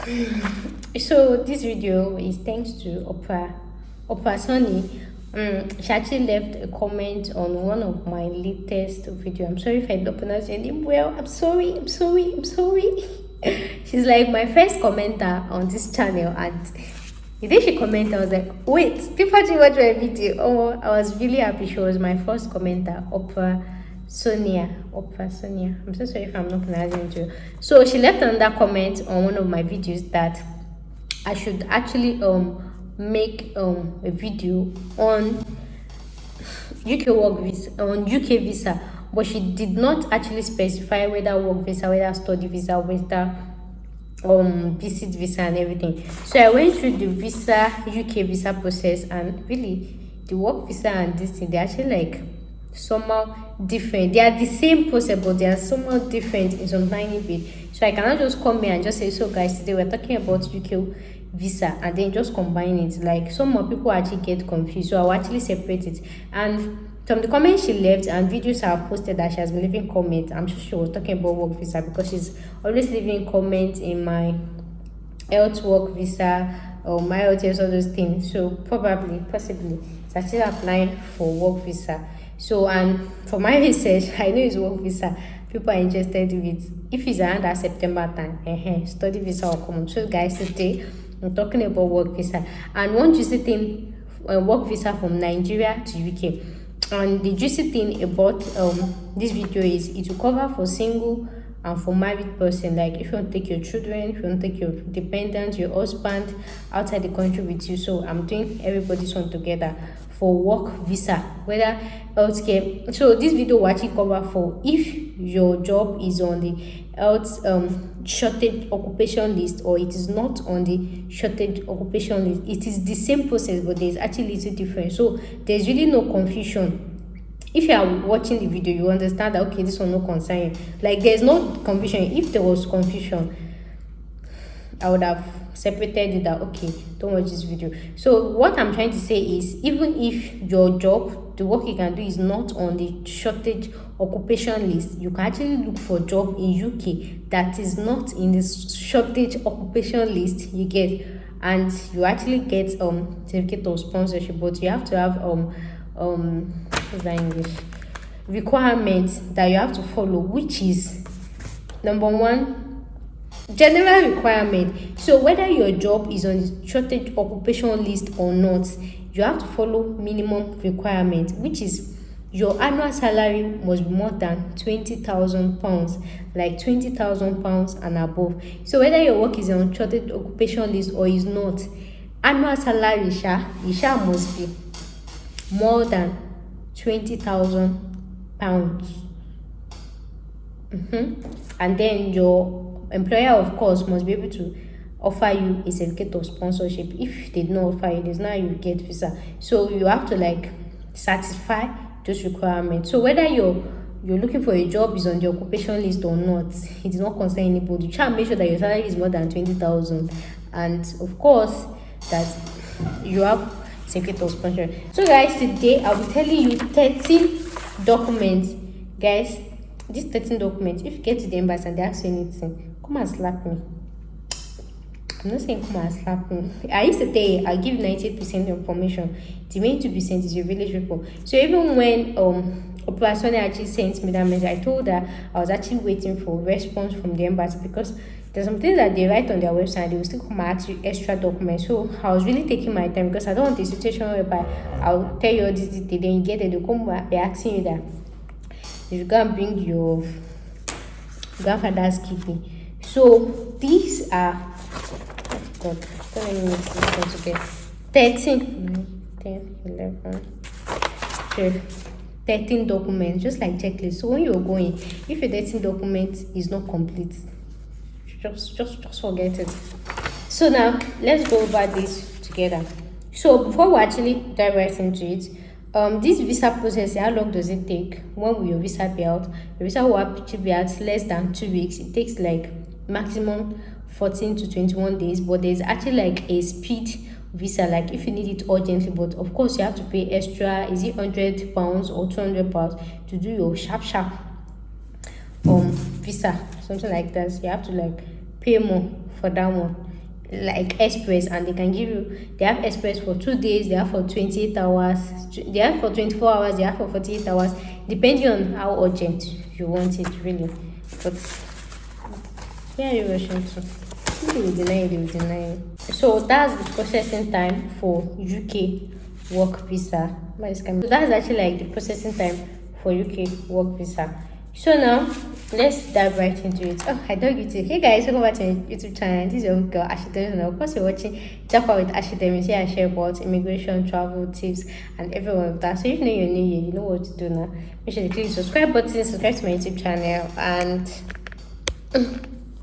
So this video is thanks to Oprah Sonny. She actually left a comment on one of my latest video. I'm sorry if I don't pronounce your name well. I'm sorry. She's like my first commenter on this channel, and the day she commented, I was like, wait, people actually watch my video. Oh, I was really happy. She was my first commenter, Oprah Sonia. I'm so sorry if I'm not pronouncing it well. So she left another comment on one of my videos that I should actually make a video on UK visa, but she did not actually specify whether work visa, whether study visa, whether visit visa and everything. So I went through the UK visa process, and really the work visa and this thing, they're actually like somehow different. They are the same process, but they are somehow different in some tiny bit. So I cannot just come here and just say, so guys, today we're talking about UK visa, and then just combine it. Like some more people actually get confused, so I'll actually separate it. And from the comments she left and videos I've posted that she has been leaving comments, I'm sure she was talking about work visa, because she's always leaving comments in my health work visa or my hotels, all those things. So possibly it's actually applying for work visa. So, and for my research, I know it's work visa. People are interested with if it's around that September time, study visa will come. So guys, today I'm talking about work visa, and one juicy thing, work visa from Nigeria to UK. And the juicy thing about this video is it will cover for single and for married person. Like if you want to take your children, if you want to take your dependent, your husband outside the country with you. So I'm doing everybody's one together for work visa, whether healthcare. So this video will actually cover for if your job is on the health shortage occupation list, or it is not on the shortage occupation list. It is the same process, but there's actually little difference. So there's really no confusion. If you are watching the video, you understand that okay, this one no concern you. Like there's no confusion. If there was confusion, I would have separated it that okay, don't watch this video. So what I'm trying to say is, even if your job, the work you can do is not on the shortage occupation list, you can actually look for a job in UK that is not in the shortage occupation list, you get, and you actually get certificate of sponsorship. But you have to have what's that English requirements that you have to follow, which is number one, general requirement. So whether your job is on the shortage occupation list or not, you have to follow minimum requirement, which is your annual salary must be more than £20,000, like £20,000 and above. So whether your work is on shortage occupation list or is not, annual salary must be more than £20,000. And then your employer, of course, must be able to offer you a certificate of sponsorship. If they did not offer you this, now you get visa. So you have to like satisfy those requirements. So whether you're looking for a job is on the occupation list or not, it is not concern anybody. Try and make sure that your salary is more than 20,000, and of course that you have certificate of sponsorship. So guys, today I'll be telling you 13 documents. Guys, these 13 documents, if you get to the embassy and they ask you anything, come and slap me. I'm not saying come and slap me. I used to say I give 98% information. The main 2% is your village people. So even when Oprah Sonny actually sent me that message, I told her I was actually waiting for a response from the embassy, because there's some things that they write on their website, they will still come and ask you extra documents. So I was really taking my time, because I don't want a situation whereby I'll tell you all this detail, then you get it, they'll come back, be asking you that you go and bring your grandfather's kidney. So these are 13 documents, just like checklist. So when you're going, if your 13 documents is not complete, just forget it. So now let's go over this together. So before we actually dive right into it, this visa process, how long does it take? When will your visa be out? Your visa will actually be out less than 2 weeks. It takes like maximum 14 to 21 days, but there's actually like a speed visa, like if you need it urgently, but of course you have to pay extra. Is it £100 or £200 to do your sharp visa, something like that? So you have to like pay more for that one. like express, and they can give you, they have express for 2 days, they have for 28 hours, they have for 24 hours, they have for 48 hours, depending on how urgent you want it, really. But where are you rushing to? They will deny it, they will deny it. So that's the processing time for UK work visa. So that's actually like the processing time for UK work visa. So now let's dive right into it. Oh, I don't get it. Hey guys, welcome back to my YouTube channel. This is your girl Ashidemi, and of course you're watching Japa with Ashidemi. Here I share about immigration, travel tips, and everyone of that. So if you know you're new here, you know what to do now. Make sure to click the subscribe button, subscribe to my YouTube channel, and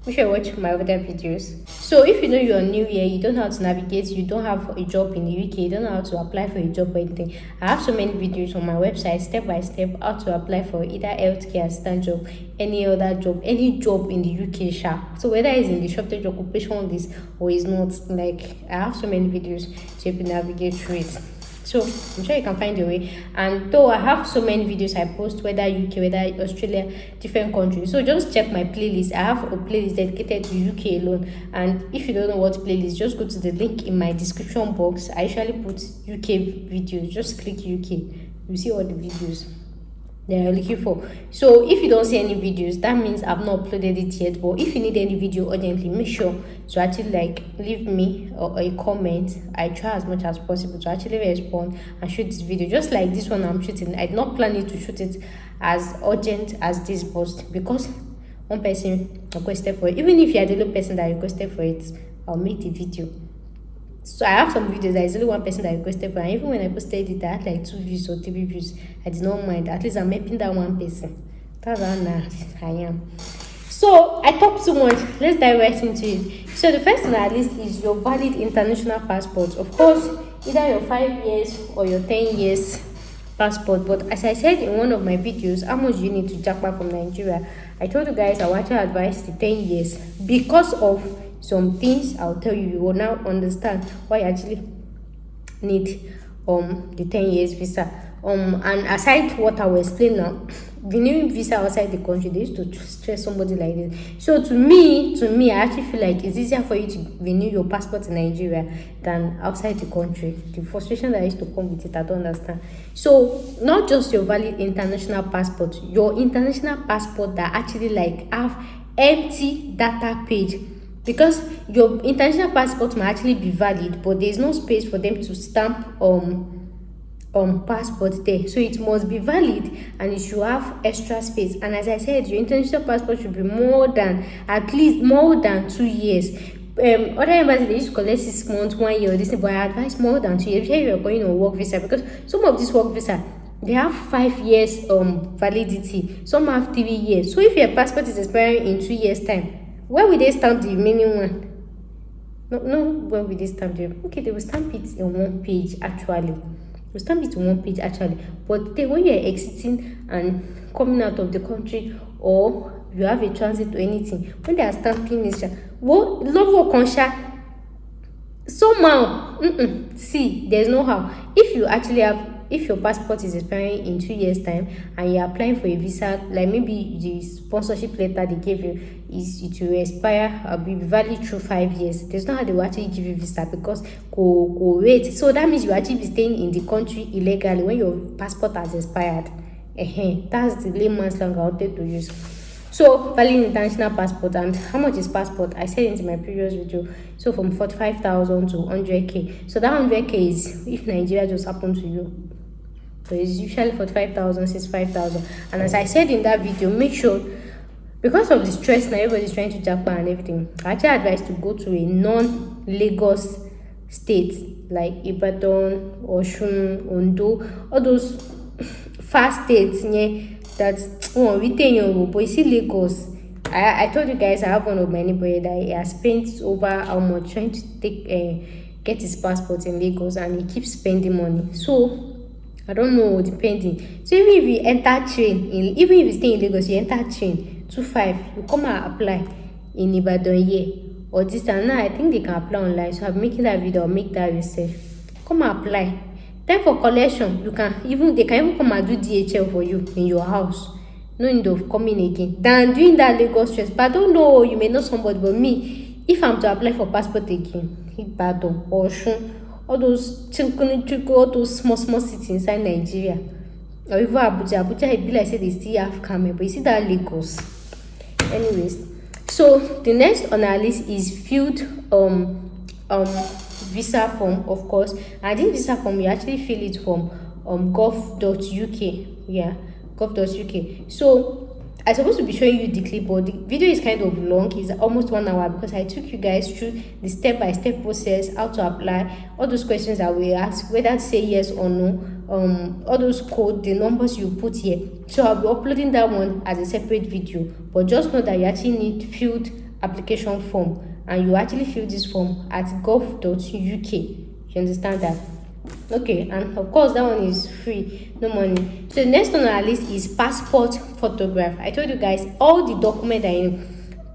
make sure you watch my other videos. So if you know you're new here, you don't know how to navigate, you don't have a job in the UK, you don't know how to apply for a job or anything, I have so many videos on my website, step by step, how to apply for either healthcare assistant job, any other job, any job in the UK sha. So whether it's in the shortage occupation list or it's not, like I have so many videos to help you navigate through it. So I'm sure you can find your way. And though I have so many videos I post, whether UK, whether Australia, different countries, so just check my playlist. I have a playlist dedicated to UK alone, and if you don't know what playlist, just go to the link in my description box. I usually put UK videos. Just click UK, you see all the videos that you're looking for. So if you don't see any videos, that means I've not uploaded it yet. But if you need any video urgently, make sure to actually like leave me a comment. I try as much as possible to actually respond and shoot this video, just like this one I'm shooting. I did not plan it to shoot it as urgent as this, but because one person requested for it, even if you're the only person that requested for it, I'll make the video. So I have some videos that is only one person that requested for, and even when I posted it, I had like 2 views or 3 views. I did not mind. At least I'm helping that one person. That's how nice I am. So I talk too much. Let's dive right into it. So the first thing on our list is your valid international passport. Of course, either your 5 years or your 10 years passport. But as I said in one of my videos, how much you need to jackpot from Nigeria, I told you guys I want to advise the 10 years because of some things I'll tell you. You will now understand why you actually need the 10 years visa. And aside what I will explain now, renewing visa outside the country, they used to stress somebody like this. So to me, I actually feel like it's easier for you to renew your passport in Nigeria than outside the country. The frustration that used to come with it, I don't understand. So not just your valid international passport, your international passport that actually like have empty data page. Because your international passport might actually be valid, but there is no space for them to stamp passport there. So it must be valid and it should have extra space. And as I said, your international passport should be at least more than 2 years. Other embassies, they used to collect 6 months, 1 year, this, but I advise more than 2 years. Here you are going on work visa, because some of this work visa, they have 5 years validity, some have 3 years. So if your passport is expiring in 2 years time, where will they stamp the remaining one? No, where will they stamp them? Okay, they will stamp it in one page actually. But when you're exiting and coming out of the country, or you have a transit or anything, when they are stamping this, somehow, see, there's no how. If your passport is expiring in 2 years time and you're applying for a visa, like maybe the sponsorship letter they gave you it will expire or be valid through 5 years, there's no how they will actually give you visa, because go wait. So that means you actually be staying in the country illegally when your passport has expired. That's the layman's language I wanted to use. So valid international passport. And how much is passport? I said in my previous video. So from 45,000 to 100k. So that 100k is if Nigeria just happened to you. So it's usually 45,000, 65,000. And as I said in that video, make sure, because of the stress now, everybody's trying to jackpot and everything, I actually advise to go to a non-Lagos state like Ibadan, Osun, Ondo, all those fast states that retain your. But you see Lagos, I told you guys I have one of my neighbors that he has spent over how much trying to get his passport in Lagos, and he keeps spending money. So I don't know, depending. So even if you enter train, even if you stay in Lagos, you enter train 2-5, you come and apply in Ibadan here or this and now. I think they can apply online. So I'm making that video, I'll make that research. Come and apply. Then for collection, they can even come and do DHL for you in your house. No need of coming again. Than doing that Lagos stress. But I don't know, you may know somebody, but me, if I'm to apply for passport again, Ibadan or Osun, all those chinkuni, all those small cities inside Nigeria, or even Abuja, it be like say they still have camera, but you see that Lagos. Anyways, so the next on our list is filled visa form, of course, and this visa form you actually fill it from gov.uk. Yeah, gov.uk. So I'm supposed to be showing you the clip, but the video is kind of long. It's almost 1 hour because I took you guys through the step-by-step process, how to apply, all those questions that we asked, whether to say yes or no, all those code, the numbers you put here. So I'll be uploading that one as a separate video, but just know that you actually need filled application form, and you actually fill this form at gov.uk. You understand that? Okay, and of course that one is free, no money. So the next on our list is passport photograph. I told you guys all the document I need.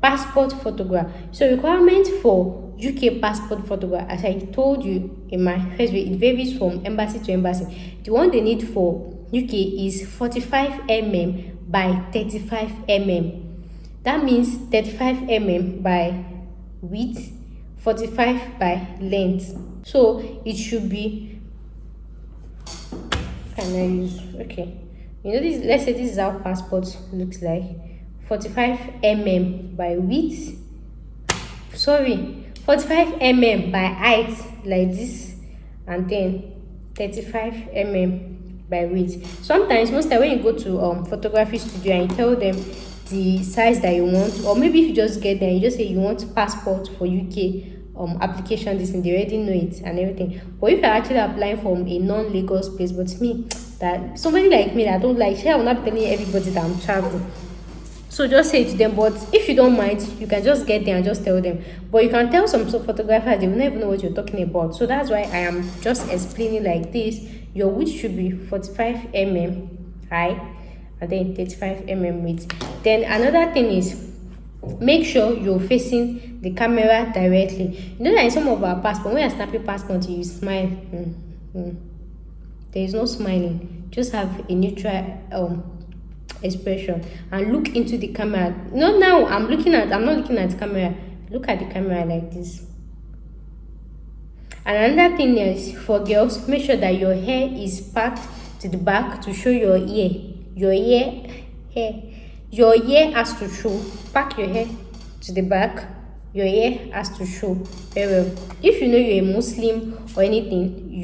Passport photograph. So requirement for UK passport photograph, as I told you in my first video, it varies from embassy to embassy. The one they need for UK is 45mm by 35mm. That means 35mm by width, 45 by length. So it should be, can I use, okay, you know this, let's say this is how passport looks like. 45mm by width, 45mm by height like this, and then 35mm by width. Sometimes, most time when you go to photography studio and you tell them the size that you want, or maybe if you just get there and you just say you want passport for UK application, this thing, they already know it and everything. But if you're actually applying from a non-Lagos place, but me, that somebody like me that don't like, I will not be telling everybody that I'm traveling. So just say it to them. But if you don't mind, you can just get there and just tell them. But you can tell some photographers, they will never know what you're talking about. So that's why I am just explaining like this. Your width should be 45mm high and then 35mm width. Then another thing is, make sure you're facing the camera directly. You know that in some of our passport, when you're snapping passport, you smile. There is no smiling. Just have a neutral expression and look into the camera. No, now I'm not looking at the camera. Look at the camera like this. And another thing is, for girls, make sure that your hair is packed to the back to show your ear. Your ear has to show. Pack your hair to the back. Your ear has to show very well. If you know you're a Muslim or anything,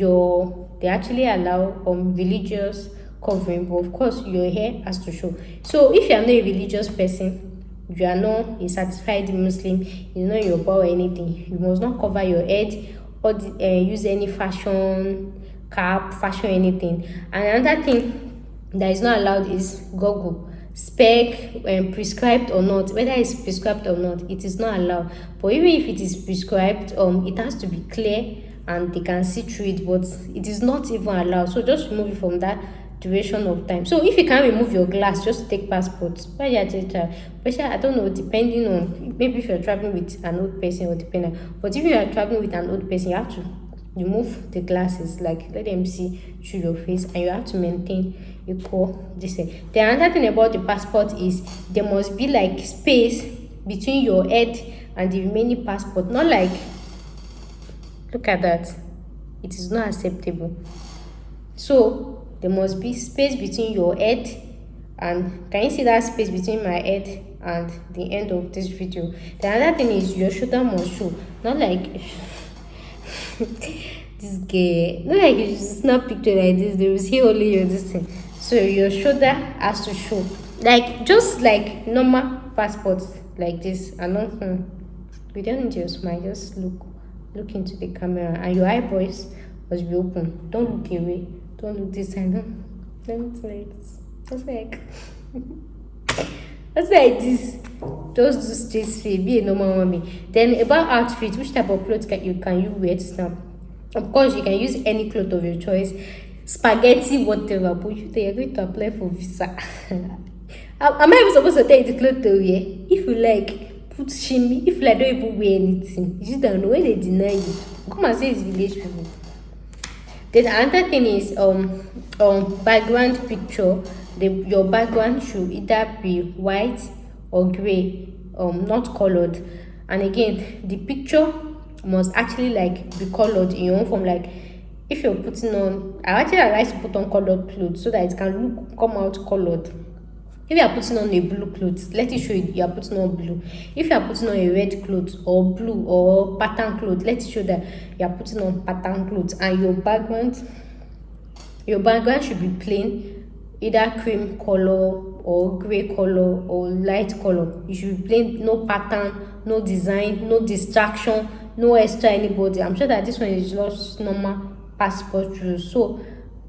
they actually allow religious covering, but of course your hair has to show. So if you are not a religious person, you are not a certified Muslim, you know your body or anything, you must not cover your head or use any fashion cap, fashion anything. And another thing that is not allowed is goggle, spec, prescribed or not. Whether it's prescribed or not, it is not allowed. But even if it is prescribed, it has to be clear and they can see through it, but it is not even allowed. So just remove it from that duration of time. So if you can't remove your glass just to take passports, why you actually travel? But I don't know, depending on, maybe if you're traveling with an old person or depending. But if you are traveling with an old person, you have to remove the glasses, like let them see through your face, and you have to maintain equal distance. The another thing about the passport is there must be like space between your head and the remaining passport. Not like, look at that, it is not acceptable. So there must be space between your head and, can you see that space between my head and the end of this video? The other thing is your shoulder must show. Not like this guy, not like you snap picture like this, they will see only your this thing. So your shoulder has to show, like just like normal passports like this. And not we don't need your smile, just look into the camera, and your eyebrows must be open. Don't look away. Don't look this side. Don't like this. Just like just like this. Just do straight face. Be a normal mommy. Then about outfit, which type of clothes can you wear to snap? Of course, you can use any cloth of your choice. Spaghetti, whatever. But you're going to apply for visa. Am I even supposed to take the clothes to wear? If you like, put shimmy. If you like, don't even wear anything. You just don't know when they deny you. Come and say it's village people. Then another thing is background picture. Your background should either be white or gray, not colored. And again, the picture must actually like be colored in your own form. Like if you're putting on, I actually like to put on colored clothes so that it can come out colored. If you are putting on a blue clothes, let it show you are putting on blue. If you are putting on a red clothes or blue or pattern clothes, let it show that you are putting on pattern clothes. And your background should be plain, either cream color or gray color or light color. You should be plain, no pattern, no design, no distraction, no extra anybody. I'm sure that this one is just normal passport rules. So,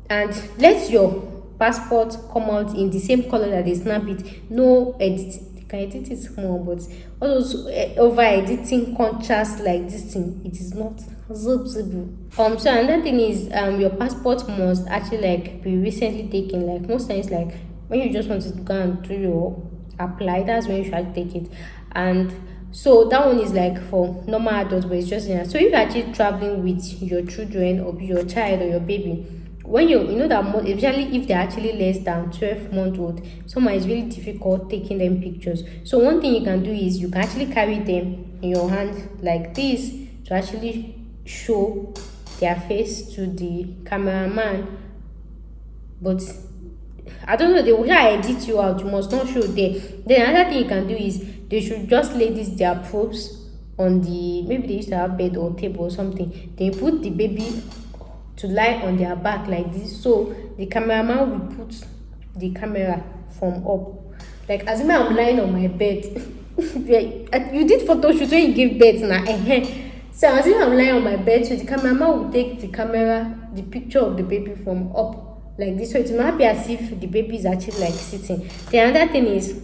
and let your passport come out in the same color that they snap it. No edit. You can edit it small, but all those over editing contrast like this thing, it is not visible. So another thing is your passport must actually like be recently taken. Like most times, like when you just want to go and do your apply, that's when you should take it. And so that one is like for normal adults, but it's just so if you're actually traveling with your children or your child or your baby, when you know that especially if they're actually less than 12 months old, sometimes it's really difficult taking them pictures. So one thing you can do is you can actually carry them in your hand like this to actually show their face to the cameraman. But I don't know, they will try to edit you out, you must not show there. Then another thing you can do is they should just lay their props on the, maybe they used to have bed or table or something, they put the baby to lie on their back like this, so the cameraman will put the camera from up, like as if I'm lying on my bed. You did photo shoot when you give birth now. So as if I'm lying on my bed, so the cameraman will take the picture of the baby from up like this, so it will not be as if the baby is actually like sitting. The other thing is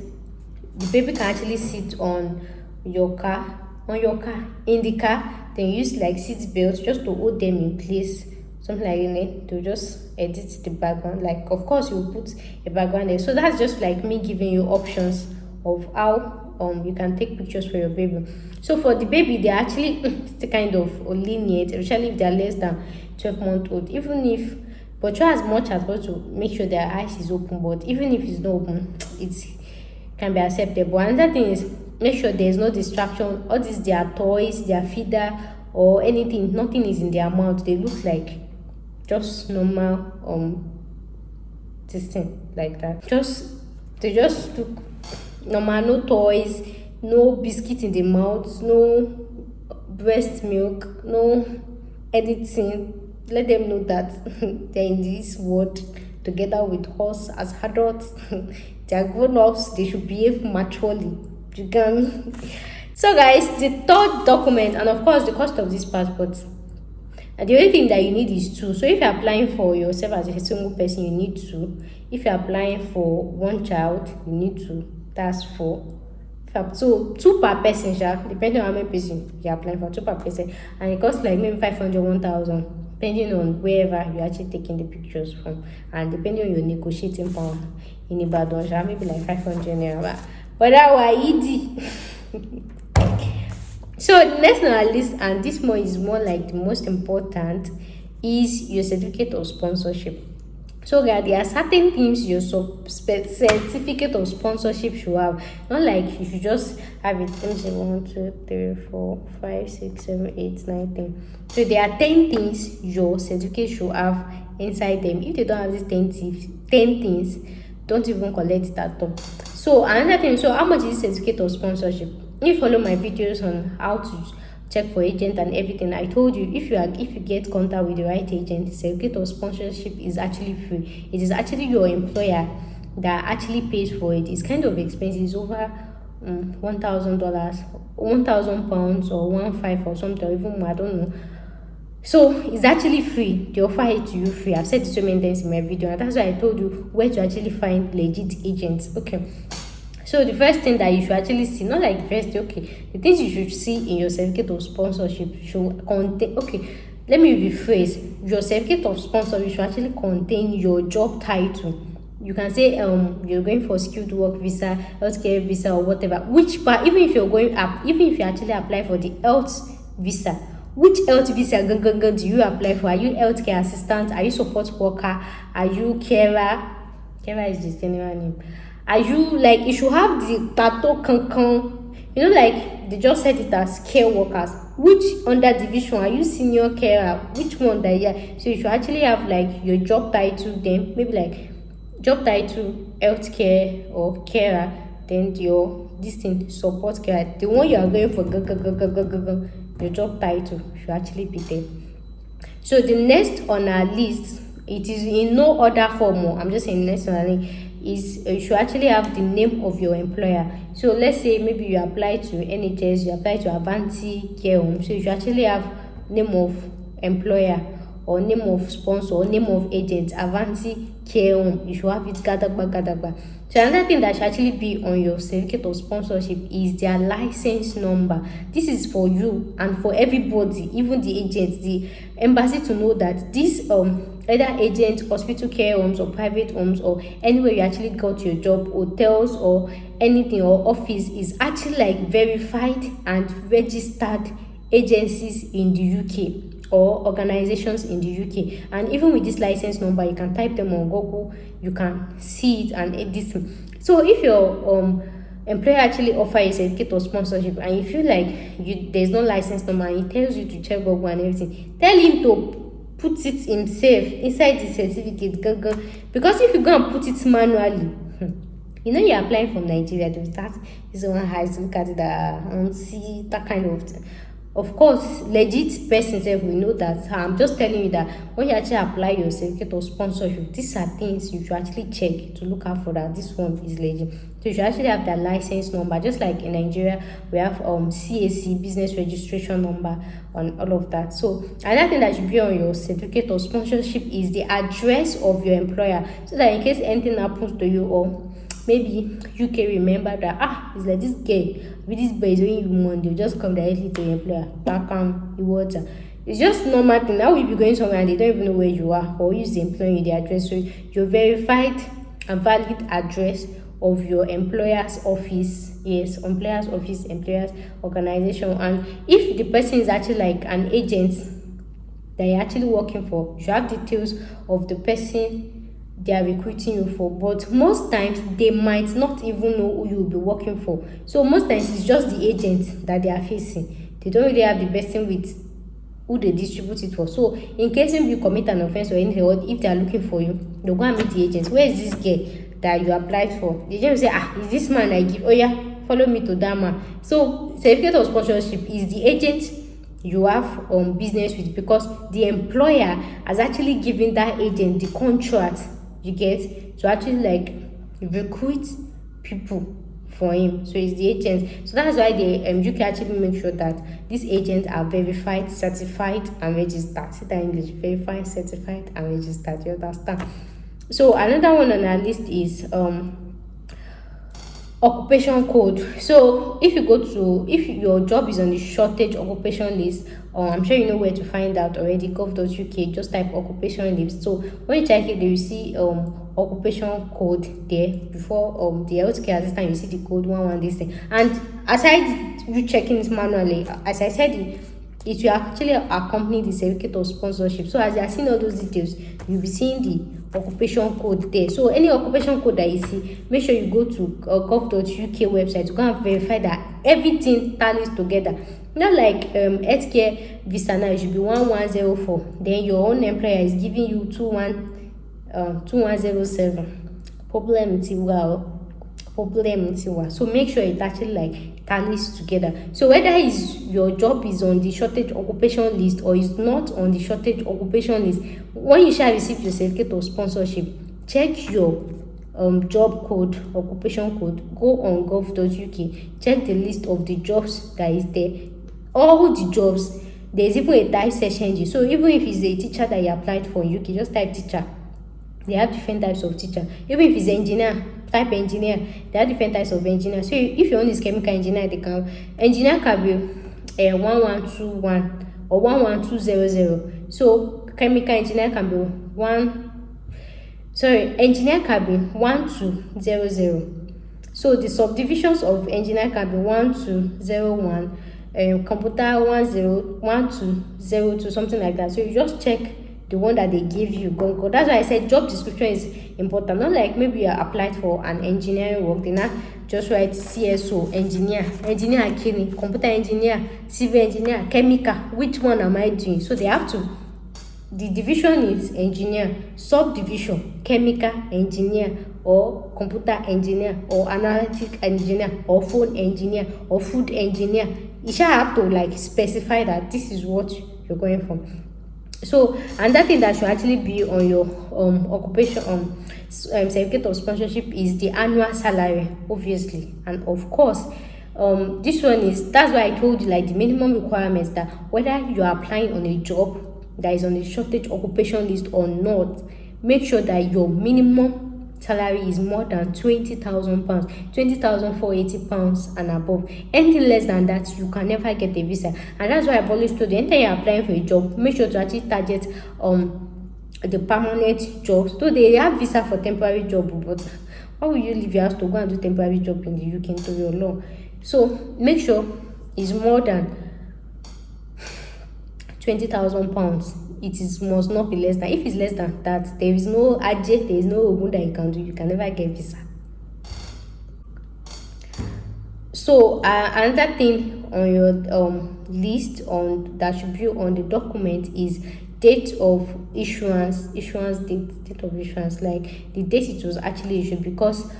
the baby can actually sit on your car, in the car. Then use like seat belts just to hold them in place, something like that, to just edit the background. Like of course you put a background there. So that's just like me giving you options of how you can take pictures for your baby. So for the baby, they actually it's kind of lenient, especially if they're less than 12 months old. Even if, but try as much as possible to make sure their eyes is open. But even if it's not open, it can be acceptable. Another thing is make sure there's no distraction. All these their toys, their feeder or anything, nothing is in their mouth. They look like just normal this thing like that. They just look normal, no toys, no biscuit in the mouth, no breast milk, no anything. Let them know that they're in this world together with us as adults. They are grown-ups, they should behave maturely. You get me? So guys, the third document, and of course the cost of this passport. And the only thing that you need is two. So if you're applying for yourself as a single person, you need two. If you're applying for one child, you need two. That's four. So two per person, depending on how many person you're applying for, two per person. And it costs like maybe 500, 1,000. Depending on wherever you're actually taking the pictures from, and depending on your negotiating power in Ibadan, maybe like 500 naira. But that was easy. So next on our list, and this one is more like the most important, is your certificate of sponsorship. So guys, there are certain things your certificate of sponsorship should have. Not like you should just have it. Let me say 1, 2, 3, 4, 5, 6, 7, 8, 9, 10. So there are 10 things your certificate should have inside them. If they don't have these 10 things, don't even collect it at all. So another thing, so how much is certificate of sponsorship? If you follow my videos on how to check for agent and everything, I told you if you get contact with the right agent, certificate of sponsorship is actually free. It is actually your employer that actually pays for it. It's kind of expensive. It's over $1,000, £1,000 or 1,500 or something, or even more, I don't know. So it's actually free. They offer it to you free. I've said it so many times in my video, and that's why I told you where to actually find legit agents. Okay, so the first thing that you should actually see, not like the first, okay, the things you should see in your certificate of sponsorship should contain, okay, let me rephrase, your certificate of sponsorship should actually contain your job title. You can say you're going for skilled work visa, healthcare visa, or whatever. Which part, even if you actually apply for the health visa, which health visa do you apply for? Are you healthcare assistant? Are you support worker? Are you carer? Carer is the general name. Are you like, you should have the tattoo kankan, like they just said it as care workers. Which under division are you? Senior carer? Which one that? Yeah, so you should actually have like your job title, then maybe like job title healthcare or carer, then your this thing support carer. The one you are going for, your job title should actually be there. So the next on our list, it is in no other form. I'm just saying next on our list is you should actually have the name of your employer. So let's say maybe you apply to NHS, you apply to Avanti Care Home. So you should actually have name of employer or name of sponsor or name of agent, Avanti Care Home. You should have it gadagba. So another thing that should actually be on your certificate of sponsorship is their license number. This is for you and for everybody, even the agents, the embassy, to know that this either agent, hospital care homes or private homes or anywhere you actually got your job, hotels or anything or office, is actually like verified and registered agencies in the UK or organizations in the UK. And even with this license number, you can type them on Google, you can see it and edit it. So if your employer actually offer a certificate of sponsorship and you feel like there's no license number and he tells you to check Google and everything, tell him to put it himself inside the certificate, because if you go and put it manually, you're applying from Nigeria, to start someone has to look at it and see that kind of thing. Of course, legit persons will know that. I'm just telling you that when you actually apply your certificate of sponsorship, these are things you should actually check to look out for, that this one is legit. So you should actually have that license number, just like in Nigeria we have CAC, business registration number, and all of that. So another thing that should be on your certificate of sponsorship is the address of your employer, so that in case anything happens to you or maybe you can remember that it's like this girl with this boy is owing you money, they'll just come directly to your employer, back on the water. It's just normal thing. Now we'll be going somewhere and they don't even know where you are, or use the employer in the address. So your verified and valid address of your employer's office, yes, employer's office, employer's organization. And if the person is actually like an agent that you're actually working for, you should have details of the person they are recruiting you for. But most times they might not even know who you'll be working for. So most times it's just the agent that they are facing. They don't really have the person with who they distribute it for. So in case you commit an offense or anything, or if they are looking for you, they'll go and meet the agent. Where is this girl that you applied for? The agent will say, is this man I give? Oh yeah, follow me to that man. So certificate of sponsorship is the agent you have business with, because the employer has actually given that agent the contract, you get, to actually like recruit people for him. So it's the agent. So that's why the UK actually make sure that these agents are verified, certified, and registered. See that English: verified, certified, and registered. You understand? So another one on our list is occupation code. So if your job is on the shortage occupation list, I'm sure you know where to find out already. gov.uk, just type occupation list. So when you check it, you see occupation code there. Before the healthcare assistant, you see the code 11 this thing. And aside you checking it manually, as I said, it will actually accompany the certificate of sponsorship. So as you are seeing all those details, you'll be seeing the occupation code there. So any occupation code that you see, make sure you go to gov.uk website to go and verify that everything tallies together. Not like healthcare visa now, it should be 1104, then your own employer is giving you 2107. Problem. So make sure it actually like tallies together. So whether your job is on the shortage occupation list or is not on the shortage occupation list, when you shall receive your certificate of sponsorship, check your job code, occupation code. Go on gov.uk, check the list of the jobs that is there. All the jobs, there's even a type search engine. So even if it's a teacher that you applied for, you can just type teacher. They have different types of teacher. Even if it's engineer, type engineer. There are different types of engineer. So if your own is chemical engineer, engineer can be 1121 or 11200. So chemical engineer can be engineer can be 1200. So the subdivisions of engineer can be 1201, computer 1202, something like that. So you just check the one that they give you. That's why I said job description is important. Not like maybe you are applied for an engineering work, then just write CSO, engineer, kini, computer engineer, civil engineer, chemical. Which one am I doing? So they have to. The division is engineer, subdivision chemical engineer, or computer engineer, or analytic engineer, or phone engineer, or food engineer. You shall have to like specify that this is what you're going for. So, and that thing that should actually be on your occupation certificate of sponsorship is the annual salary, obviously. And of course, this one is, that's why I told you, like, the minimum requirements, that whether you are applying on a job that is on the shortage occupation list or not, make sure that your minimum salary is more than £20,000, £20,480 and above. Anything less than that, you can never get a visa. And that's why I've always told you, anytime you're applying for a job, make sure to actually target the permanent jobs. So they have visa for temporary job, but why will you leave your house to go and do temporary job in the UK into your law? So make sure it's more than £20,000. It must not be less than. If it's less than that, there is no adject, there is no ogun that you can do. You can never get visa. So another thing on your list on that should be on the document is date of issuance date of issuance, like the date it was actually issued, because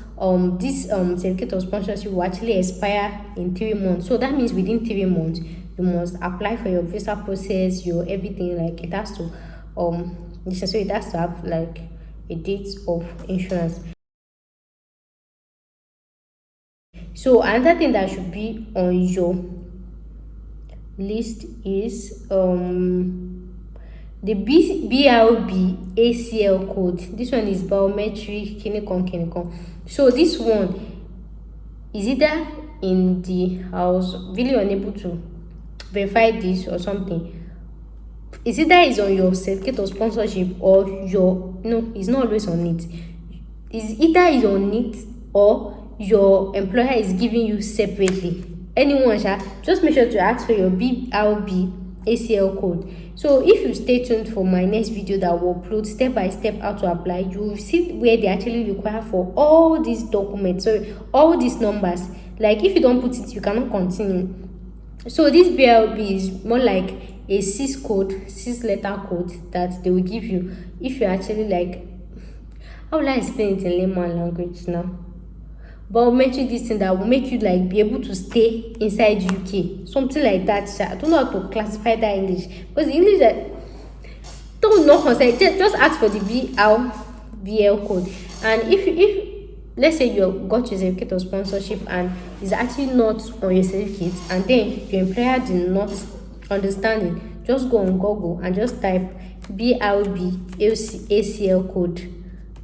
this certificate of sponsorship will actually expire in 3 months. So that means within 3 months you must apply for your visa process, your everything. Like, it has to so it has to have like a date of issuance. So another thing that should be on your list is the BRB ACL code. This one is biometric kinikon. So this one is either in the house, really unable to verify this or something. It's either is on your certificate of sponsorship or it's not always on it. It's either is on it or your employer is giving you separately. Anyone just make sure to ask for your BRB ACL code. So if you stay tuned for my next video that will upload step by step how to apply, you will see where they actually require for all these documents, so all these numbers. Like, if you don't put it, you cannot continue. So this BRB is more like a 6-letter code that they will give you if you actually, like, how will I explain it in layman language now? Biometric, this thing that will make you like be able to stay inside UK, something like that. I don't know how to classify that English, because the English that don't know concern, just ask for the BL code. And if let's say you got your certificate of sponsorship and it's actually not on your certificate, and then your employer did not understand it, just go on Google and just type BRB ACL code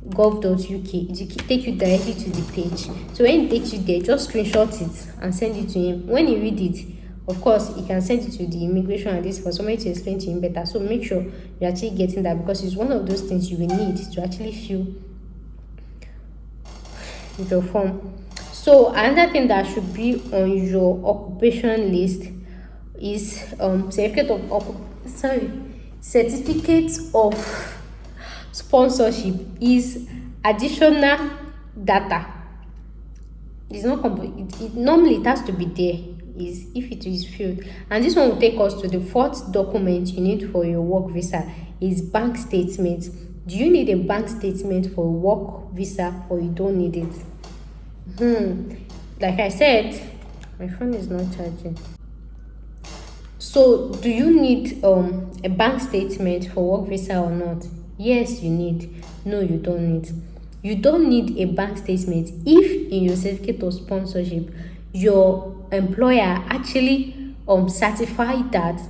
gov.uk. it will take you directly to the page. So when it takes you there, just screenshot it and send it to him. When he read it, of course, he can send it to the immigration and this for somebody to explain to him better. So make sure you're actually getting that, because it's one of those things you will need to actually fill your form. So another thing that should be on your occupation list is certificate of sponsorship is additional data. It's not normally it has to be there, is if it is filled. And this one will take us to the fourth document you need for your work visa is bank statement. Do you need a bank statement for work visa, or you don't need it? Like I said, my phone is not charging. So do you need a bank statement for work visa or not? Yes, you need. No, you don't need. You don't need a bank statement if in your certificate of sponsorship your employer actually certified that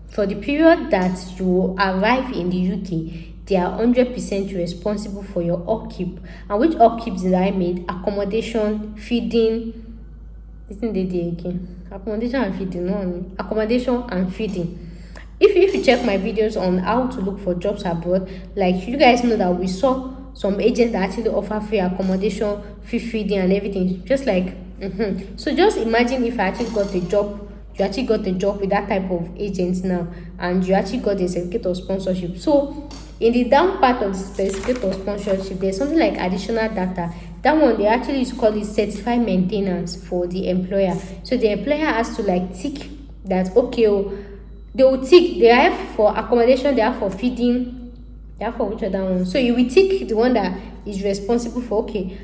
for the period that you arrive in the UK, they are 100% responsible for your upkeep. And which upkeep did I made? Accommodation, feeding. Isn't it there again? Accommodation and feeding. No, accommodation and feeding. If you check my videos on how to look for jobs abroad, like, you guys know that we saw some agents that actually offer free accommodation, free feeding and everything. Just like So just imagine if I actually got a job, you actually got a job with that type of agents now, and you actually got a certificate of sponsorship. So in the down part of the certificate of sponsorship, there's something like additional data That one they actually is called it certified maintenance for the employer. So the employer has to like tick that, okay, oh, they will tick, they have for accommodation, they have for feeding, they have for which other one. So you will tick the one that is responsible for, okay,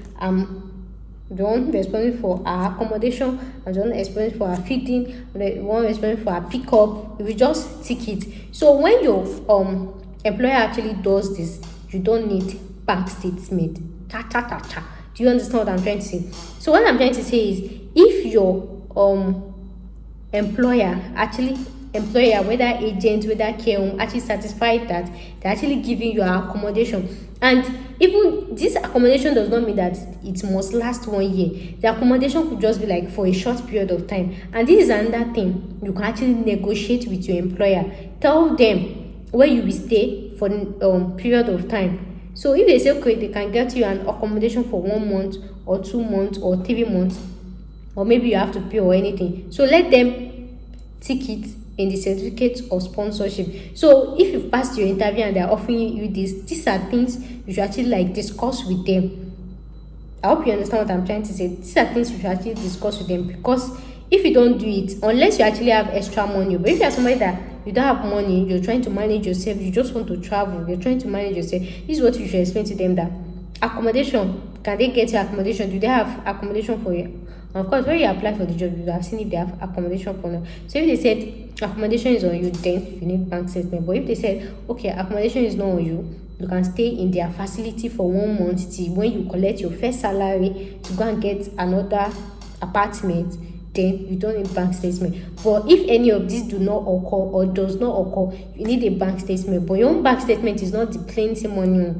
the one responsible for our accommodation, and the one responsible for our feeding, and the one responsible for our pickup. You will just tick it. So when your employer actually does this, you don't need bank statement. Cha cha cha cha. Do you understand what I'm trying to say? So what I'm trying to say is, if your employer, whether agent, whether care home, actually satisfied that they're actually giving you our accommodation, and even this accommodation does not mean that it must last 1 year. The accommodation could just be like for a short period of time, and this is another thing you can actually negotiate with your employer. Tell them where you will stay for period of time. So if they say, okay, they can get you an accommodation for 1 month or 2 months or 3 months, or maybe you have to pay or anything, so let them tick it in the certificate of sponsorship. So if you've passed your interview and they're offering you this, these are things you should actually like discuss with them. I hope you understand what I'm trying to say. These are things you should actually discuss with them, because if you don't do it, unless you actually have extra money, but if you're somebody that you don't have money, you're trying to manage yourself, you just want to travel, you're trying to manage yourself, this is what you should explain to them, that accommodation, can they get your accommodation? Do they have accommodation for you? Of course, when you apply for the job, you have seen if they have accommodation for you. So if they said accommodation is on you, then you need bank statement. But if they said, okay, accommodation is not on you, you can stay in their facility for 1 month till when you collect your first salary to go and get another apartment, then you don't need bank statement. But if any of these do not occur or does not occur, you need a bank statement. But your own bank statement is not the plenty money.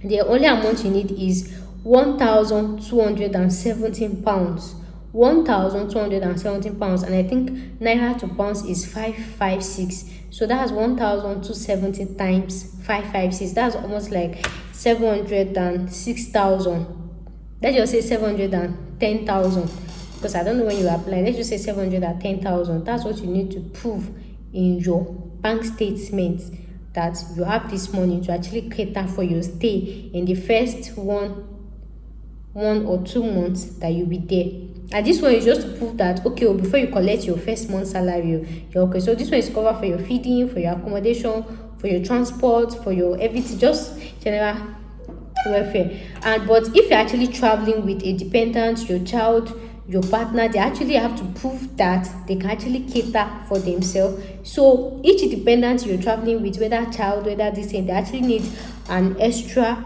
The only amount you need is £1,217. £1,217, and I think naira to pounds is 556. So that's 1,270 times 556. That's almost like 706,000. Let's just say 710,000, because I don't know when you apply. Let's just say 710,000. That's what you need to prove in your bank statement, that you have this money to actually cater for your stay in the first one or 2 months that you'll be there. And this one is just to prove that, okay, well, before you collect your first month salary, you're okay. So this one is covered for your feeding, for your accommodation, for your transport, for your everything, just general welfare. And but if you're actually traveling with a dependent, your child, your partner, they actually have to prove that they can actually cater for themselves. So each dependent you're traveling with, whether child, whether this thing, they actually need an extra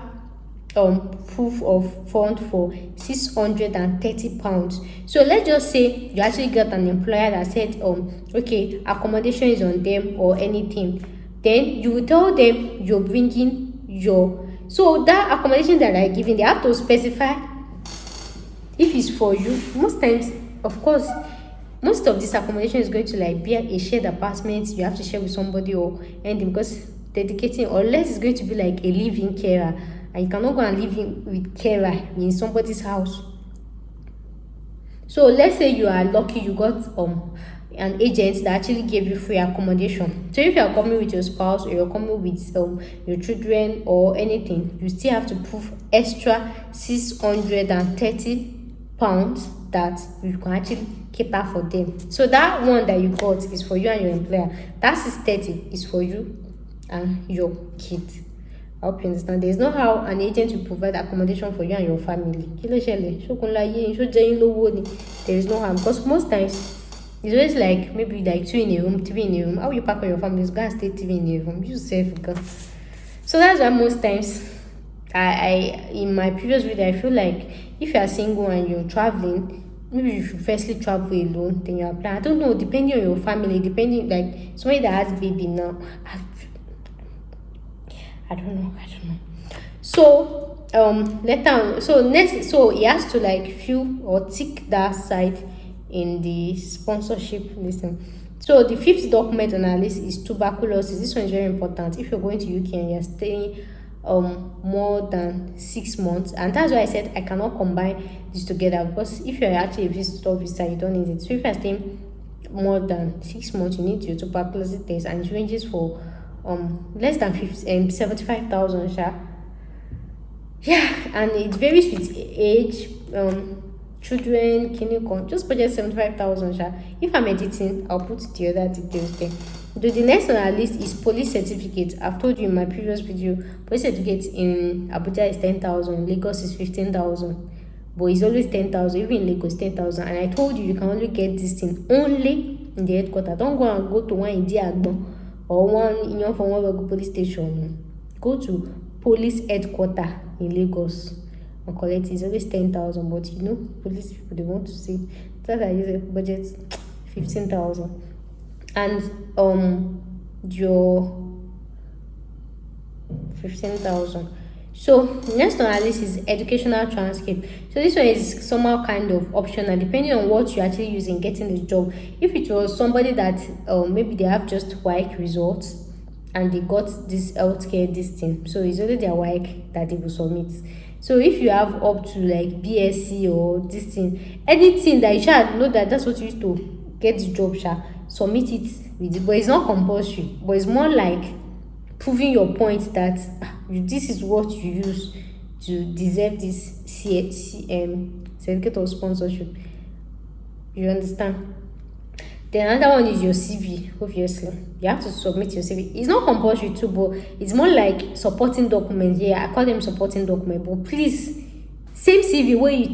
proof of fund for £630. So let's just say you actually got an employer that said okay, accommodation is on them or anything, then you will tell them you're bringing your, so that accommodation that they're giving, they have to specify if it's for you. Most times, of course, most of this accommodation is going to like be a shared apartment you have to share with somebody or anything, because dedicating, unless it's going to be like a living carer, and you cannot go and live with carer in somebody's house. So let's say you are lucky, you got an agent that actually gave you free accommodation. So if you are coming with your spouse, or you're coming with your children or anything, you still have to prove extra £630 that you can actually cater for them. So that one that you got is for you and your employer. That 630 is for you and your kids. I hope you understand. There is no how an agent will provide accommodation for you and your family. There is no how, because most times it's always like maybe like 2 in a room, 3 in a room. How will you pack on your family? Go and stay 3 in a room. You safe. So that's why most times I in my previous video, I feel like if you are single and you're traveling, maybe you should firstly travel alone, then you apply. I don't know, depending on your family, depending, like somebody that has baby now, I don't know. So later, so next, so he has to like fill or tick that side in the sponsorship listen. So the 5th document on our list is tuberculosis. This one is very important if you're going to UK and you're staying more than 6 months, and that's why I said I cannot combine this together, because if you're actually a visitor visa, you don't need it. So if you're staying more than 6 months, you need your tuberculosis test, and it ranges for less than 75,000. Yeah, and it varies with age, children, clinical. Just budget 75,000. Sha. If I'm editing, I'll put the other details there. The next on our list is police certificate. I've told you in my previous video, police certificate in Abuja is 10,000, Lagos is 15,000. But it's always 10,000, even in Lagos 10,000. And I told you, you can only get this thing only in the headquarters. Don't go and go to one in Diagbo or one in your from one police station. Go to police headquarters in Lagos and collect it. It's always 10,000, but you know, police people, they want to see that I use a budget 15,000. And your 15,000. So next on our list is educational transcript. So this one is somehow kind of optional depending on what you actually use in getting the job. If it was somebody that maybe they have just WAEC results and they got this healthcare this thing, so it's only their WAEC that they will submit. So if you have up to like BSc or this thing, anything that you should know that that's what you used to get the job, submit it with it. But it's not compulsory, but it's more like proving your point that this is what you use to deserve this certificate of sponsorship. You understand? Then another one is your CV. Obviously, you have to submit your CV. It's not compulsory too, but it's more like supporting documents. Yeah, I call them supporting documents. But please, same CV where you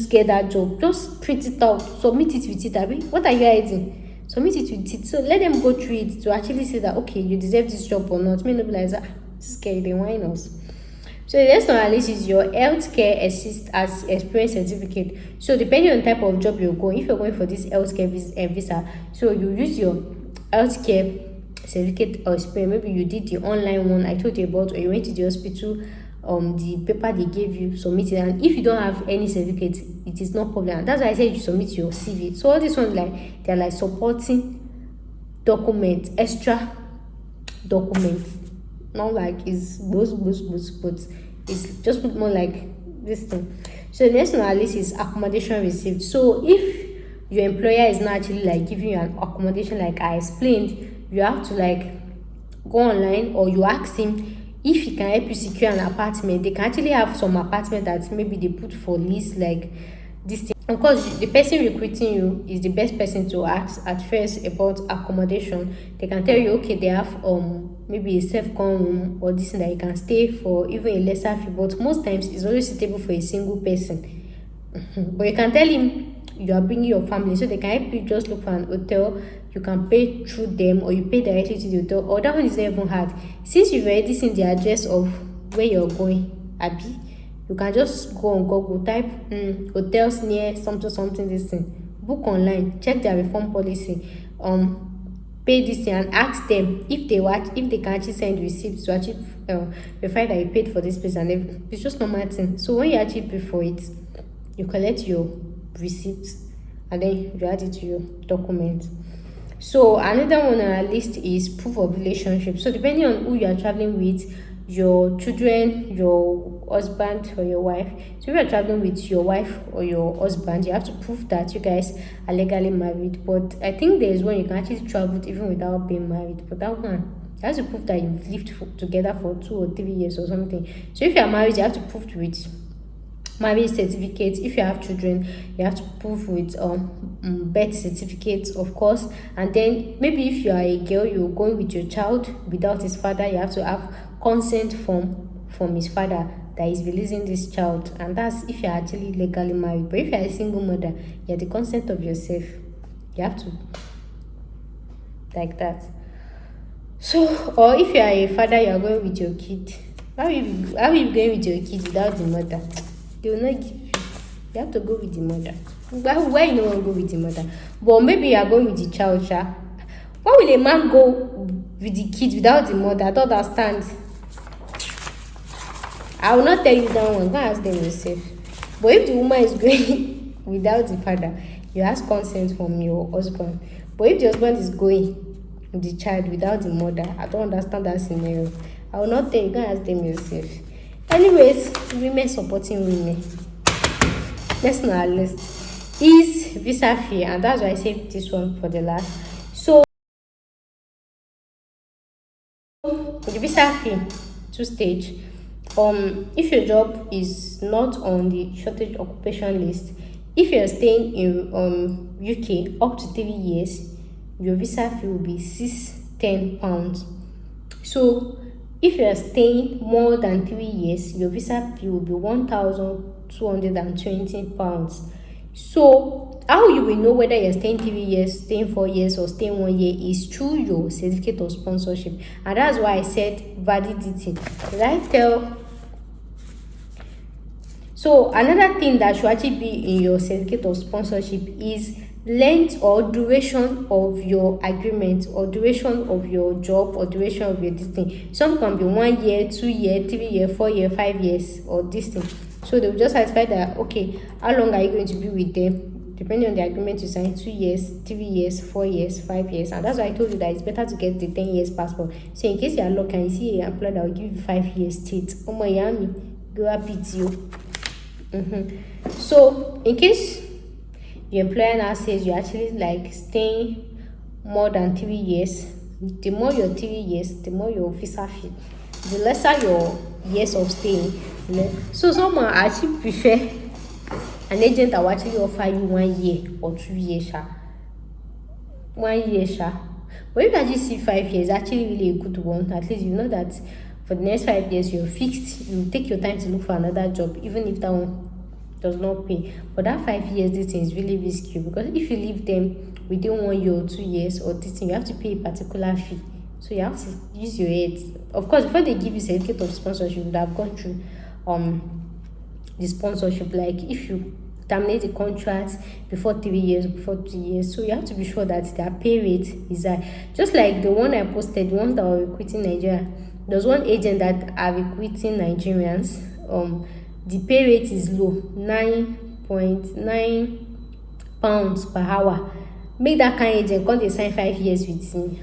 get that job, just print it out, submit it with it. Abi, what are you hiding? Submit it with it. So let them go through it to actually say that okay, you deserve this job or not. May not be like that. This guy, they whine us. So the next on our list is your healthcare assist as experience certificate. So depending on the type of job you're going, if you're going for this healthcare visa, so you use your healthcare certificate or experience. Maybe you did the online one I told you about, or you went to the hospital, the paper they gave you, submit it. And if you don't have any certificate, it is no problem. And that's why I said you submit your CV. So all these ones, like they're like supporting documents, extra documents. Not like it's but it's just more like this thing. So the next on our list is accommodation received. So if your employer is not actually like giving you an accommodation like I explained, you have to like go online or you ask him if he can help you secure an apartment. They can actually have some apartment that maybe they put for lease, like this thing. Of course, the person recruiting you is the best person to ask at first about accommodation. They can tell you, okay, they have maybe a self-con room or this thing that you can stay for even a lesser fee. But most times, it's always suitable for a single person. But you can tell him you are bringing your family, so they can help you just look for an hotel. You can pay through them or you pay directly to the hotel. Or that one is not even hard. Since you've already seen the address of where you're going, Abby, you can just go on Google, type hotels near something this thing, book online, check their reform policy, pay this thing and ask them if they can actually send receipts to actually verify that you paid for this place. And everything. It's just normal thing. So when you actually pay for it, you collect your receipts and then you add it to your document. So another one on our list is proof of relationship. So depending on who you are traveling with, your children, your husband or your wife. So if you're traveling with your wife or your husband, you have to prove that you guys are legally married. But I think there is one you can actually travel even without being married. But that one, you have to prove that you've lived together for 2 or 3 years or something. So if you are married, you have to prove to it marriage certificate. If you have children, you have to prove with birth certificates, of course. And then maybe if you are a girl, you're going with your child without his father, you have to have consent from his father that is releasing this child. And that's if you're actually legally married. But if you're a single mother, you have the consent of yourself. You have to like that. So, or if you are a father, you are going with your kid. How are you going with your kid without the mother? They will not give you. You have to go with the mother. Why you don't want to go with the mother? But maybe you are going with the child. Why will a man go with the kid without the mother? I don't understand. I will not tell you that one. Go ask them yourself. But if the woman is going without the father, you ask consent from your husband. But if the husband is going with the child without the mother, I don't understand that scenario. I will not tell you. Go ask them yourself. Anyways, women supporting women. Next on our list is visa fee, and that's why I saved this one for the last. So the visa fee, 2 stage. if your job is not on the shortage occupation list, if you're staying in UK up to 3 years, your visa fee will be £610. So if you are staying more than 3 years, your visa fee will be £1,220. So how you will know whether you're staying 3 years, staying 4 years, or staying 1 year is through your certificate of sponsorship. And that's why I said validity. Did I tell? So another thing that should actually be in your certificate of sponsorship is length or duration of your agreement, or duration of your job, or duration of your this thing. Some can be 1 year, 2 year, 3 year, 4 year, 5 years, or this thing. So they will just certify that, okay, how long are you going to be with them? Depending on the agreement you sign, 2 years, 3 years, 4 years, 5 years. And that's why I told you that it's better to get the 10 years passport. So in case you are lucky and you see an employer that will give you 5 years straight, oh my yummy, go up PTO. So in case your employer now says you're actually like staying more than 3 years, the more your 3 years, the more your visa fee, the lesser your years of staying. So someone actually prefer an agent that will actually offer you 1 year or 2 years. 1 year. But if you actually see 5 years, actually really a good one. At least you know that for the next 5 years you're fixed. You take your time to look for another job, even if that one does not pay. But that 5 years, this thing is really risky, because if you leave them within 1 year or 2 years or this thing, you have to pay a particular fee. So you have to use your head. Of course, before they give you certificate of sponsorship, you would have gone through the sponsorship. Like if you terminate the contract before 3 years, before 2 years, so you have to be sure that their pay rate is high. Just like the one I posted, the ones that were recruiting Nigeria, there's one agent that are recruiting Nigerians. The pay rate is low, £9.9 per hour. Make that kind of agent come they sign 5 years with me.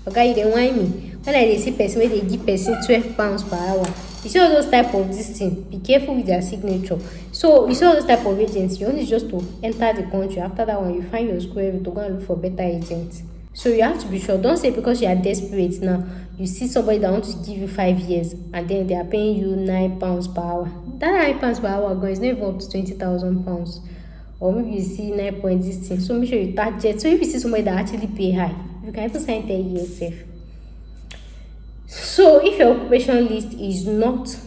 Okay, you don't want me. When I see person where they give person £12 per hour. You see all those type of this thing, be careful with their signature. So you see all those type of agents, you only just to enter the country. After that one, you find your square to go and look for better agents. So you have to be sure. Don't say because you are desperate now, you see somebody that wants to give you 5 years and then they are paying you £9 per hour. That £9 per hour is not even up to £20,000. Or maybe you see 9 point this thing. So make sure you target. So if you see somebody that actually pay high, you can even sign 10 years safe. So if your occupation list is not,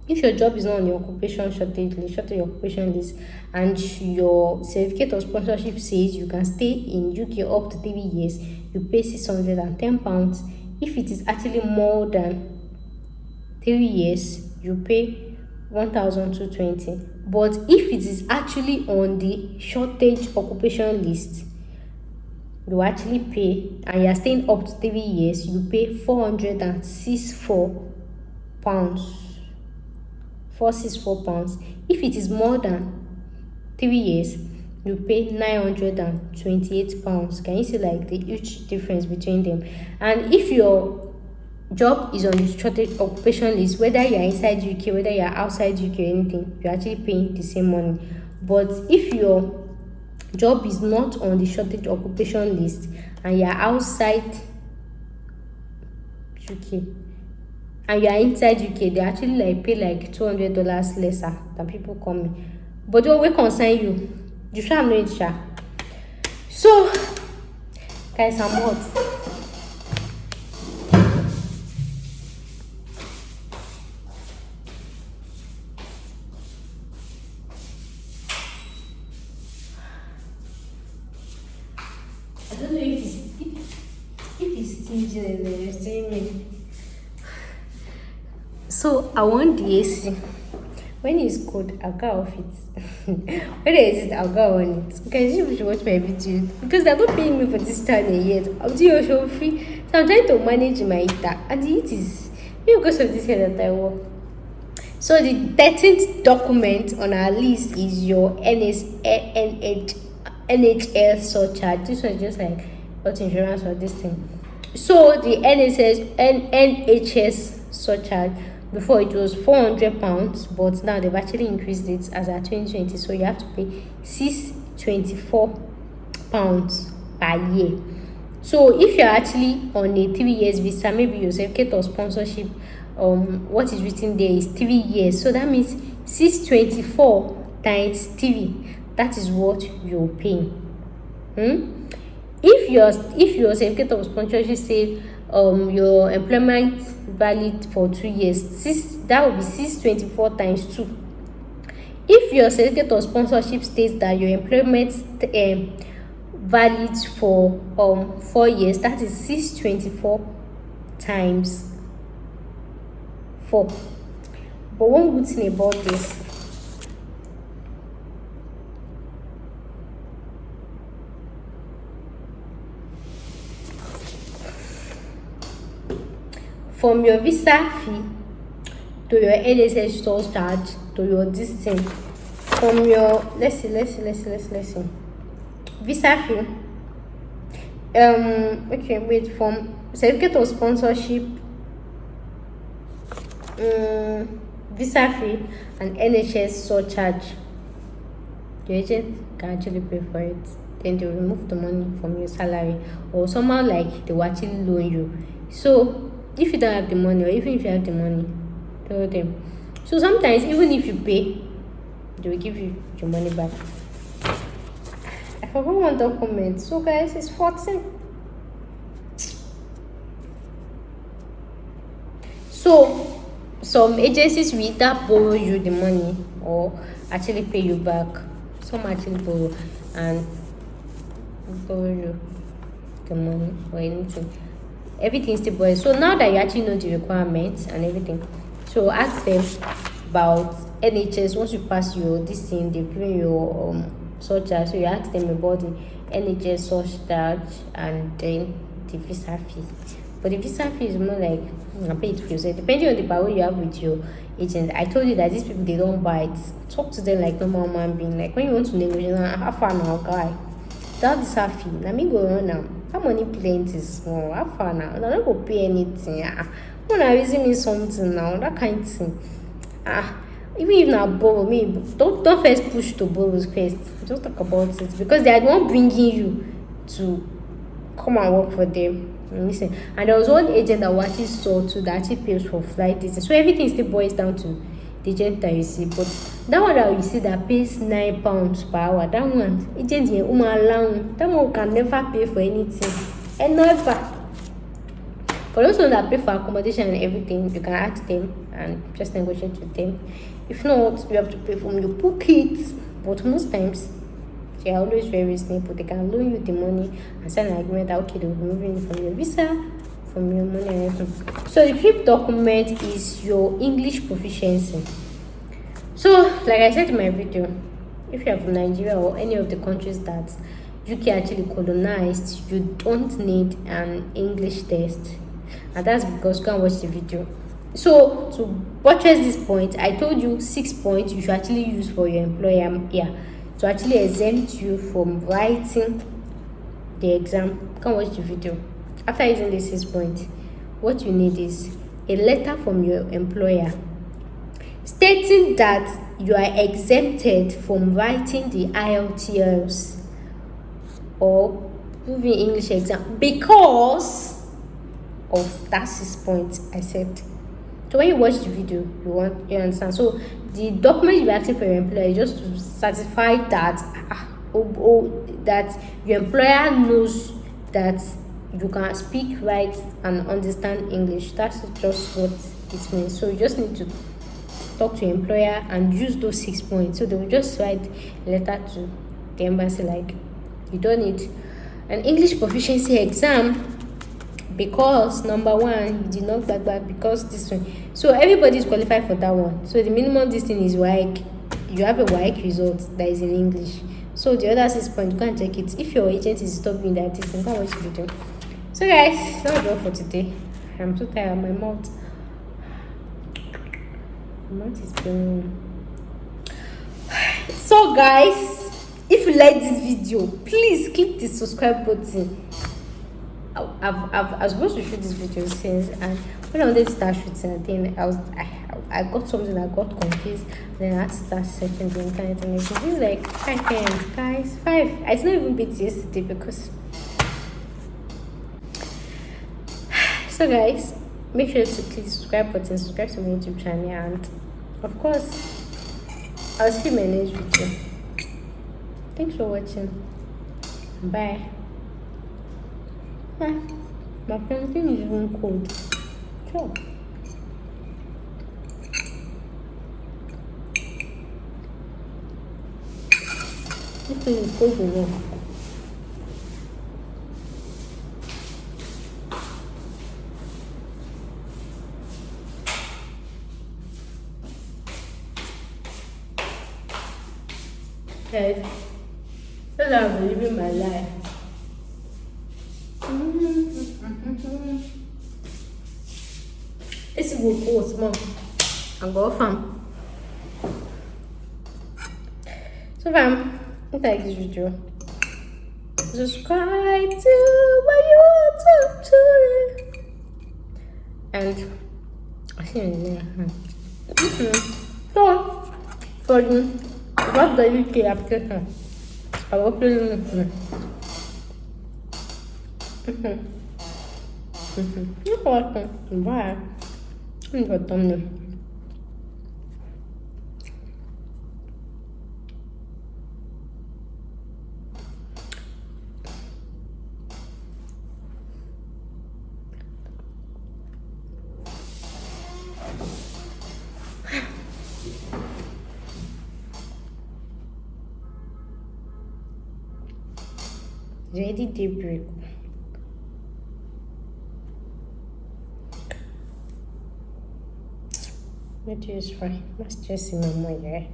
if your job is not on your occupation shortage list, your occupation list, and your certificate of sponsorship says you can stay in UK up to 3 years, you pay £610. If it is actually more than 3 years, you pay £1,220. But if it is actually on the shortage occupation list, you actually pay, and you are staying up to 3 years, you pay £464. £464. If it is more than 3 years, you pay £928. Can you see like the huge difference between them? And if your job is on the shortage occupation list, whether you are inside UK, whether you are outside UK or anything, you're actually paying the same money. But if your job is not on the shortage occupation list and you are outside UK and you are inside UK, they actually like pay like $200 lesser than people coming. But what will concern you, you shall know it. So guys, I'm hot. I don't know if it's stinging. So I want the AC. When it's cold, I'll go off it. When there is, I'll go on it. Okay, you should watch my video because they're not paying me for this channel yet. I'm doing your show free, so I'm trying to manage my heater, and the heat is because of this head that I work. So the 13th document on our list is your NHL surcharge. This was just like health insurance or this thing. So the NHS surcharge, before it was £400, but now they've actually increased it as at 2020. So you have to pay £624 per year. So if you're actually on a 3 years visa, maybe your certificate of sponsorship what is written there is 3 years. So that means 624 times 3. That is what you're paying. If your certificate of sponsorship said your employment valid for 2 years, that will be 624 times 2. If your certificate of sponsorship states that your employment valid for 4 years, that is 624 times 4. But one good thing about this, from your visa fee to your NSS source charge to your distance, from your let's see visa fee, okay, wait, from certificate of sponsorship, visa fee and NHS surcharge, your agent can actually pay for it. Then they remove the money from your salary, or somehow like they will actually loan you. So if you don't have the money, or even if you have the money, tell them. So sometimes even if you pay, they will give you your money back. I forgot one document. So guys, it's 14. So some agencies will either borrow you the money or actually pay you back. Some actually borrow and borrow you the money or anything. Everything's still boys. So now that you actually know the requirements and everything, so ask them about NHS. Once you pass your this thing, they bring your surcharge. So you ask them about the NHS surcharge and then the visa fee. But the visa fee is more like pay it for yourself, depending on the power you have with your agent. I told you that these people, they don't bite. Talk to them like normal man being. Like when you want to negotiate, how far now, guy? That visa fee. Let me go on now. How many plenty is small? How far now? I don't go pay anything. When I raising me something now, that kind of thing. Even if not borrow me, don't first push to borrow first. Just talk about it, because they are the one bringing you to come and work for them. Listen, and there was one agent that actually saw to that actually pays for flight distance. So everything still boils down to the agent that you see. But that one that you see that pays £9 per hour, that one agent that one can never pay for anything, and never. For those ones that pay for accommodation and everything, you can ask them and just negotiate with them. If not, you have to pay from your pocket. But most times they are always very reasonable. They can loan you the money and sign an agreement that okay, they'll be moving you from your visa, from your money and everything. So the fifth document is your English proficiency. So like I said in my video, if you are from Nigeria or any of the countries that UK actually colonized, you don't need an English test, and that's because you can watch the video. So to buttress this point, I told you 6 points you should actually use for your employer here to actually exempt you from writing the exam. You can watch the video. After using the 6 points, what you need is a letter from your employer stating that you are exempted from writing the IELTS or moving English exam because of that 6 points I said. So when you watch the video, you understand. So the document you're asking for your employer is just to certify that that your employer knows that you can speak, write, and understand English. That's just what it means. So you just need to talk to your employer and use those 6 points. So they will just write a letter to the embassy like you don't need an English proficiency exam because number one, you did not back because this one. So everybody is qualified for that one. So the minimum this thing is WAEC. You have a WAEC result that is in English. So the other 6 points, you can check it. If your agent is stopping that, you can watch the video. So guys, that's all for today. I'm so tired of my mouth. My mouth is burning. So guys, if you like this video, please click the subscribe button. I was supposed to shoot this video since, and when I wanted to start shooting, then I got something, I got confused, then I had to start searching the internet and everything. This is like 5 p.m. guys, 5. I didn't even beat yesterday because. So guys, make sure to click subscribe button, subscribe to my YouTube channel, and of course, I'll see you in my next video. Thanks for watching. Bye. My painting is even cold. Sure. This thing is cold enough. Guys, that's how I'm living my life. It's a good course, Mom. I'm going fam. So fam, if you like this video, subscribe to my YouTube channel. And I see you in there. So, for you. What the UK application? I will play it. You're welcome. Bye. I'm going to thumbnail. Ready daybreak. It is fine. Must just see my mother.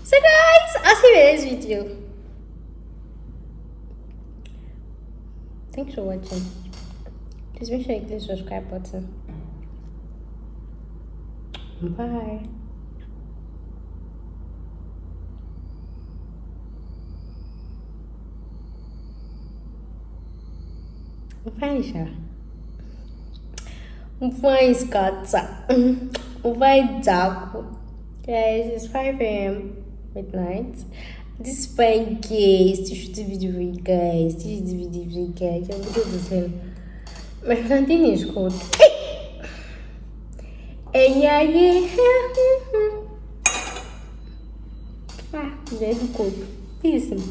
So guys, I'll see you in the next video. Thanks for watching. Please make sure you click the subscribe button. Bye. I'm fine, Sha. I'm fine, Scatter. I'm fine, Jack. Guys, it's 5 a.m. midnight. This fine case to shoot the video for you guys. This is the video for you guys. I'm going to sell. My plantain is cold. And yeah. Very cold. Listen.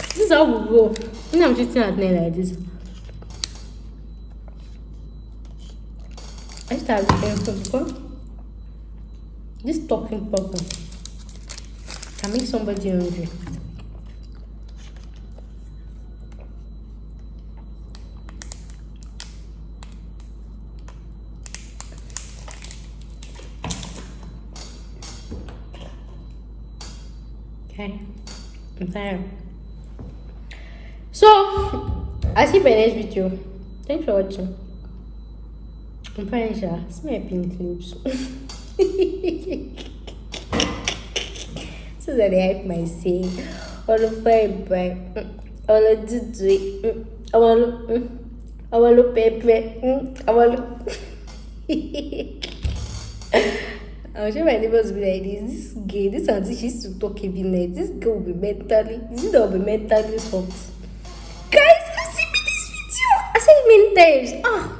This is how we go. When I'm sitting at night like this, I start looking because this talking problem can make somebody hungry. Okay, I'm tired. So, I'll see you in my next video. Thanks for watching. I'm fine, Sha. See my pink lips. So that I hype my say. All the bye. All the do. I want to pepper. I want to. I'm sure my neighbors will be like this gay. This auntie, she used to talk every night. This girl will be mentally. This girl will be mentally soft. Guys, you see me this video. I said it many times.